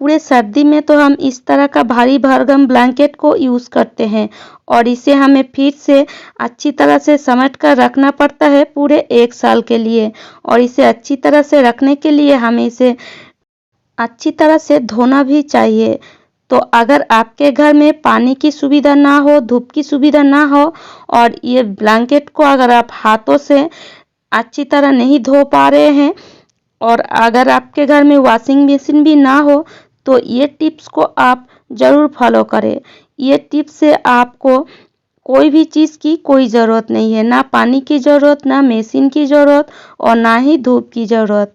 पूरे सर्दी में तो हम इस तरह का भारी भरकम ब्लैंकेट को यूज़ करते हैं और इसे हमें फिर से अच्छी तरह से समेट कर रखना पड़ता है पूरे 1 साल के लिए। और इसे अच्छी तरह से रखने के लिए हमें इसे अच्छी तरह से धोना भी चाहिए। तो अगर आपके घर में पानी की सुविधा ना हो, धूप की सुविधा ना हो और ये ब्लैंकेट को अगर आप हाथों से अच्छी तरह नहीं धो पा रहे हैं और अगर आपके घर में वॉशिंग मशीन भी ना हो, तो ये टिप्स को आप ज़रूर फॉलो करें। ये टिप्स से आपको कोई भी चीज़ की कोई ज़रूरत नहीं है, ना पानी की ज़रूरत, ना मशीन की ज़रूरत और ना ही धूप की ज़रूरत।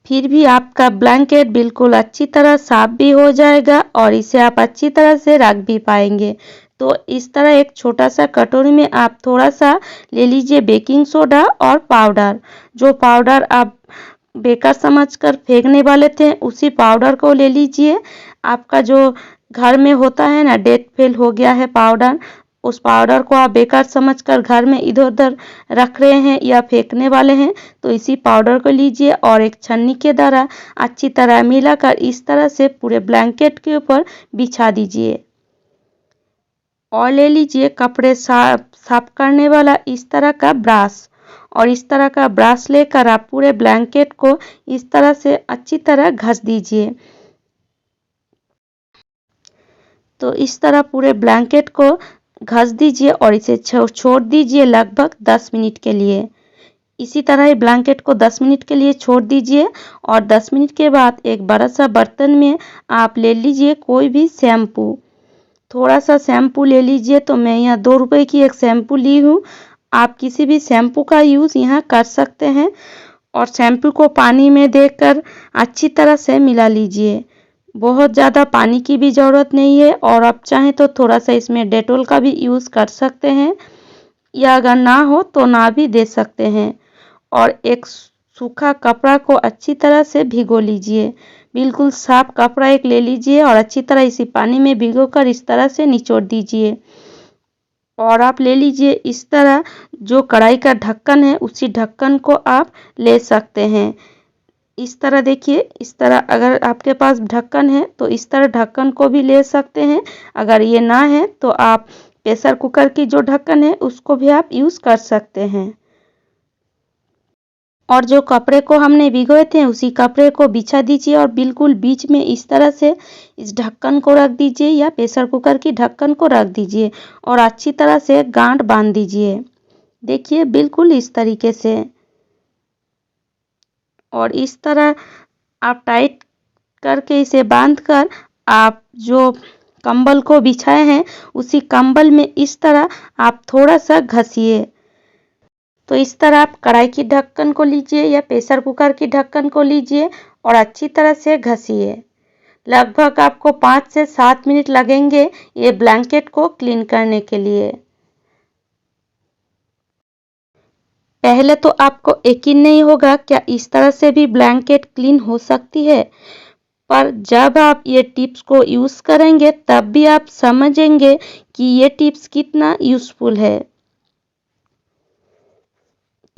फिर भी आपका ब्लैंकेट बिल्कुल अच्छी तरह साफ भी हो जाएगा और इसे आप अच्छी तरह से रख भी पाएंगे। तो इस तरह एक छोटा सा कटोरी में आप थोड़ा सा ले लीजिए बेकिंग सोडा और पाउडर। जो पाउडर आप बेकार समझकर फेंकने वाले थे उसी पाउडर को ले लीजिए। आपका जो घर में होता है ना, डेट फेल हो गया है पाउडर, उस पाउडर को आप बेकार समझकर घर में इधर उधर रख रहे हैं या फेंकने वाले हैं, तो इसी पाउडर को लीजिए और एक छन्नी के द्वारा अच्छी तरह मिलाकर इस तरह से पूरे ब्लैंकेट के ऊपर बिछा दीजिए। और ले लीजिए कपड़े साफ करने वाला इस तरह का ब्रश और इस तरह का ब्रश लेकर आप पूरे ब्लैंकेट को इस तरह से अच्छी तरह घस दीजिए। तो इस तरह पूरे ब्लैंकेट को घस दीजिए और इसे छोड़ दीजिए लगभग 10 मिनट के लिए। इसी तरह ही ब्लैंकेट को 10 मिनट के लिए छोड़ दीजिए और 10 मिनट के बाद एक बड़ा सा बर्तन में आप ले लीजिए कोई भी शैम्पू। थोड़ा सा शैम्पू ले लीजिए। तो मैं यहाँ 2 रुपए की एक शैम्पू ली हूँ। आप किसी भी शैम्पू का यूज़ यहाँ कर सकते हैं और शैम्पू को पानी में देकर अच्छी तरह से मिला लीजिए। बहुत ज़्यादा पानी की भी ज़रूरत नहीं है और आप चाहें तो थोड़ा सा इसमें डेटॉल का भी यूज़ कर सकते हैं या अगर ना हो तो ना भी दे सकते हैं। और एक सूखा कपड़ा को अच्छी तरह से भिगो लीजिए। बिल्कुल साफ कपड़ा एक ले लीजिए और अच्छी तरह इसी पानी में भिगोकर इस तरह से निचोड़ दीजिए। और आप ले लीजिए इस तरह जो कढ़ाई का ढक्कन है उसी ढक्कन को आप ले सकते हैं। इस तरह देखिए, इस तरह अगर आपके पास ढक्कन है तो इस तरह ढक्कन को भी ले सकते हैं। अगर ये ना है तो आप प्रेशर कुकर की जो ढक्कन है उसको भी आप यूज़ कर सकते हैं। और जो कपड़े को हमने भिगोए थे उसी कपड़े को बिछा दीजिए और बिल्कुल बीच में इस तरह से इस ढक्कन को रख दीजिए या प्रेशर कुकर की ढक्कन को रख दीजिए और अच्छी तरह से गांठ बांध दीजिए। देखिए बिल्कुल इस तरीके से। और इस तरह आप टाइट करके इसे बांधकर आप जो कंबल को बिछाए हैं उसी कंबल में इस तरह आप थोड़ा सा घसिए। तो इस तरह आप कढ़ाई की ढक्कन को लीजिए या प्रेशर कुकर की ढक्कन को लीजिए और अच्छी तरह से घसिए। लगभग आपको 5 से 7 मिनट लगेंगे ये ब्लैंकेट को क्लीन करने के लिए। पहले तो आपको यकीन नहीं होगा क्या इस तरह से भी ब्लैंकेट क्लीन हो सकती है, पर जब आप ये टिप्स को यूज़ करेंगे तब भी आप समझेंगे कि ये टिप्स कितना यूज़फुल है।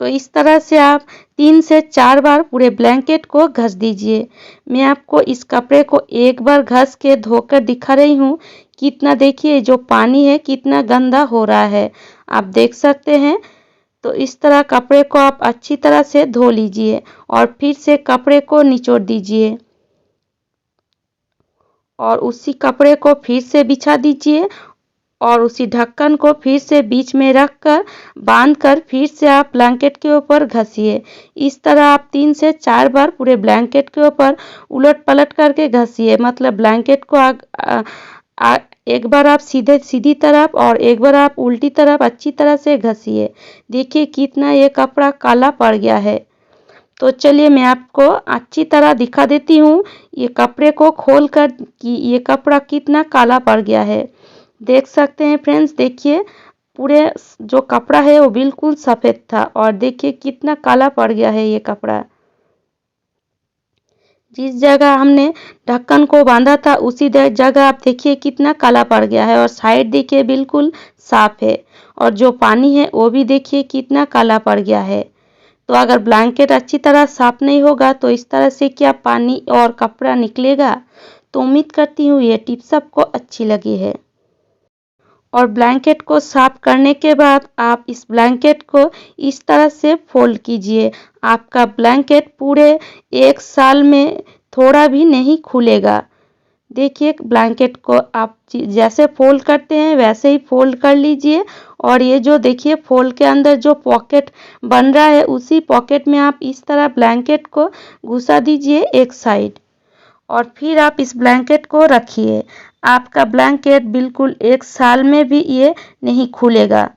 तो इस तरह से आप 3 से 4 बार पूरे ब्लैंकेट को घस दीजिए। मैं आपको इस कपड़े को एक बार घस के धोकर दिखा रही हूँ। कितना देखिए जो पानी है कितना गंदा हो रहा है, आप देख सकते हैं। तो इस तरह कपड़े को आप अच्छी तरह से धो लीजिए और फिर से कपड़े को निचोड़ दीजिए और उसी कपड़े को फिर से बिछा दीजिए और उसी ढक्कन को फिर से बीच में रखकर बांधकर फिर से आप ब्लैंकेट के ऊपर घसिए। इस तरह आप 3 से 4 बार पूरे ब्लैंकेट के ऊपर उलट पलट करके घसिए। मतलब ब्लैंकेट को एक बार आप सीधी तरफ और एक बार आप उल्टी तरफ अच्छी तरह से घसिए। देखिए कितना ये कपड़ा काला पड़ गया है। तो चलिए मैं आपको अच्छी तरह दिखा देती हूँ ये कपड़े को खोलकर कि ये कपड़ा कितना काला पड़ गया है। देख सकते हैं फ्रेंड्स, देखिए पूरे जो कपड़ा है वो बिल्कुल सफ़ेद था और देखिए कितना काला पड़ गया है ये कपड़ा। जिस जगह हमने ढक्कन को बांधा था उसी जगह आप देखिए कितना काला पड़ गया है और साइड देखिए बिल्कुल साफ है और जो पानी है वो भी देखिए कितना काला पड़ गया है। तो अगर ब्लैंकेट अच्छी तरह साफ नहीं होगा तो इस तरह से क्या पानी और कपड़ा निकलेगा। तो उम्मीद करती हूँ ये टिप्स आपको अच्छी लगी है। और ब्लैंकेट को साफ करने के बाद आप इस ब्लैंकेट को इस तरह से फोल्ड कीजिए। आपका ब्लैंकेट पूरे 1 साल में थोड़ा भी नहीं खुलेगा। देखिए ब्लैंकेट को आप जैसे फोल्ड करते हैं वैसे ही फोल्ड कर लीजिए। और ये जो देखिए फोल्ड के अंदर जो पॉकेट बन रहा है उसी पॉकेट में आप इस तरह ब्लैंकेट को घुसा दीजिए एक साइड। और फिर आप इस ब्लैंकेट को रखिए। आपका ब्लैंकेट बिल्कुल 1 साल में भी ये नहीं खुलेगा।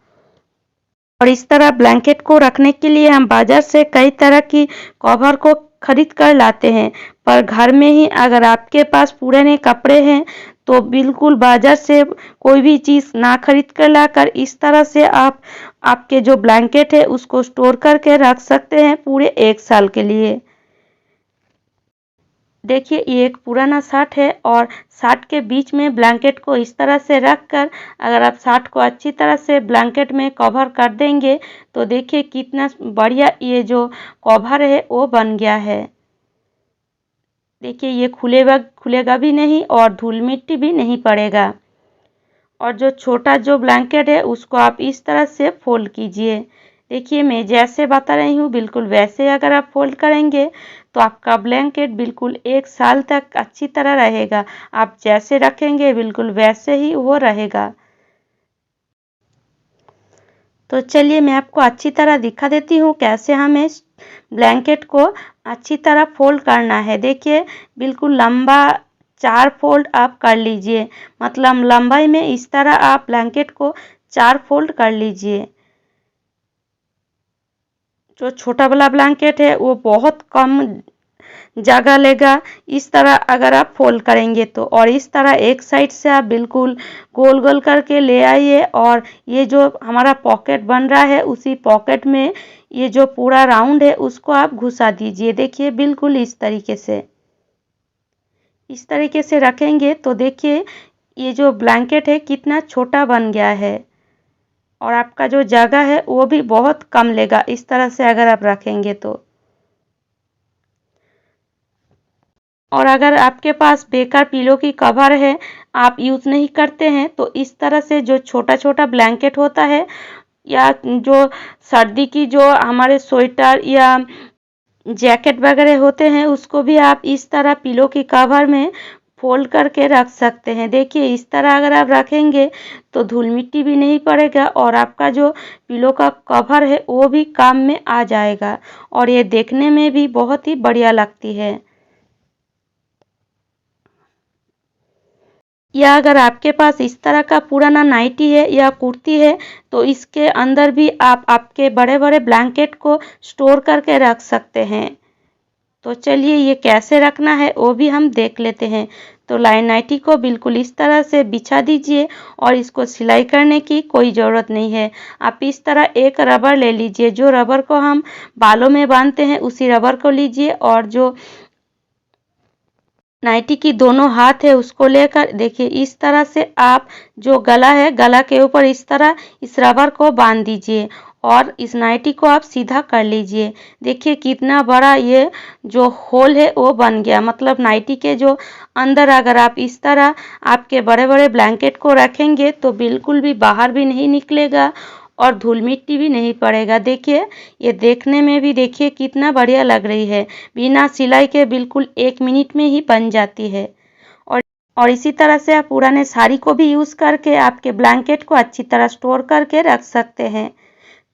और इस तरह ब्लैंकेट को रखने के लिए हम बाजार से कई तरह की कवर को खरीद कर लाते हैं, पर घर में ही अगर आपके पास पुराने कपड़े हैं तो बिल्कुल बाजार से कोई भी चीज़ ना खरीद कर लाकर इस तरह से आप आपके जो ब्लैंकेट है उसको स्टोर करके रख सकते हैं पूरे 1 साल के लिए। देखिए ये एक पुराना शर्ट है और शर्ट के बीच में ब्लैंकेट को इस तरह से रखकर अगर आप शर्ट को अच्छी तरह से ब्लैंकेट में कवर कर देंगे तो देखिए कितना बढ़िया ये जो कवर है वो बन गया है। देखिए ये खुलेगा भी नहीं और धूल मिट्टी भी नहीं पड़ेगा। और जो छोटा जो ब्लैंकेट है उसको आप इस तरह से फोल्ड कीजिए। देखिए मैं जैसे बता रही हूँ बिल्कुल वैसे अगर आप फोल्ड करेंगे तो आपका ब्लैंकेट बिल्कुल 1 साल तक अच्छी तरह रहेगा। आप जैसे रखेंगे बिल्कुल वैसे ही वो रहेगा। तो चलिए मैं आपको अच्छी तरह दिखा देती हूँ कैसे हमें ब्लैंकेट को अच्छी तरह फोल्ड करना है। देखिए बिल्कुल लंबा 4 फोल्ड आप कर लीजिए, मतलब लंबाई में इस तरह आप ब्लैंकेट को 4 फोल्ड कर लीजिए। जो छोटा वाला ब्लैंकेट है वो बहुत कम जगह लेगा इस तरह अगर आप फोल्ड करेंगे तो। और इस तरह एक साइड से आप बिल्कुल गोल गोल करके ले आइए और ये जो हमारा पॉकेट बन रहा है उसी पॉकेट में ये जो पूरा राउंड है उसको आप घुसा दीजिए। देखिए बिल्कुल इस तरीके से रखेंगे तो देखिए ये जो ब्लैंकेट है कितना छोटा बन गया है और आपका जो जगह है वो भी बहुत कम लेगा इस तरह से अगर आप रखेंगे तो। और अगर आपके पास बेकार पिलो की कवर है आप यूज़ नहीं करते हैं तो इस तरह से जो छोटा छोटा ब्लैंकेट होता है या जो सर्दी की जो हमारे स्वेटर या जैकेट वगैरह होते हैं उसको भी आप इस तरह पिलो की कवर में फोल्ड करके रख सकते हैं। देखिए इस तरह अगर आप रखेंगे तो धूल मिट्टी भी नहीं पड़ेगा और आपका जो पिलो का कवर है वो भी काम में आ जाएगा और ये देखने में भी बहुत ही बढ़िया लगती है। या अगर आपके पास इस तरह का पुराना नाइटी है या कुर्ती है तो इसके अंदर भी आप आपके बड़े बड़े ब्लैंकेट को स्टोर करके रख सकते हैं। तो चलिए ये कैसे रखना है वो भी हम देख लेते हैं। तो लाइन नाइटी को बिल्कुल इस तरह से बिछा दीजिए और इसको सिलाई करने की कोई ज़रूरत नहीं है। आप इस तरह एक रबर ले लीजिए, जो रबर को हम बालों में बांधते हैं उसी रबर को लीजिए और जो नाइटी की दोनों हाथ है उसको लेकर देखिए इस तरह से आप जो गला है गला के ऊपर इस तरह इस रबर को बांध दीजिए और इस नाइटी को आप सीधा कर लीजिए। देखिए कितना बड़ा ये जो होल है वो बन गया, मतलब नाइटी के जो अंदर अगर आप इस तरह आपके बड़े बड़े ब्लैंकेट को रखेंगे तो बिल्कुल भी बाहर भी नहीं निकलेगा और धूल मिट्टी भी नहीं पड़ेगा। देखिए ये देखने में भी देखिए कितना बढ़िया लग रही है, बिना सिलाई के बिल्कुल 1 मिनट में ही बन जाती है। और इसी तरह से आप पुराने साड़ी को भी यूज़ करके आपके ब्लैंकेट को अच्छी तरह स्टोर करके रख सकते हैं।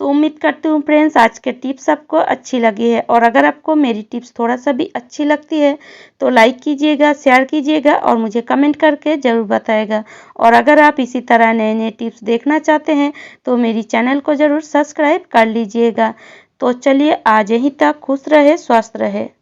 तो उम्मीद करती हूँ फ्रेंड्स आज के टिप्स आपको अच्छी लगी है और अगर आपको मेरी टिप्स थोड़ा सा भी अच्छी लगती है तो लाइक कीजिएगा, शेयर कीजिएगा और मुझे कमेंट करके ज़रूर बताएगा। और अगर आप इसी तरह नए नए टिप्स देखना चाहते हैं तो मेरी चैनल को ज़रूर सब्सक्राइब कर लीजिएगा। तो चलिए आज यहीं तक, खुश रहे, स्वस्थ रहे।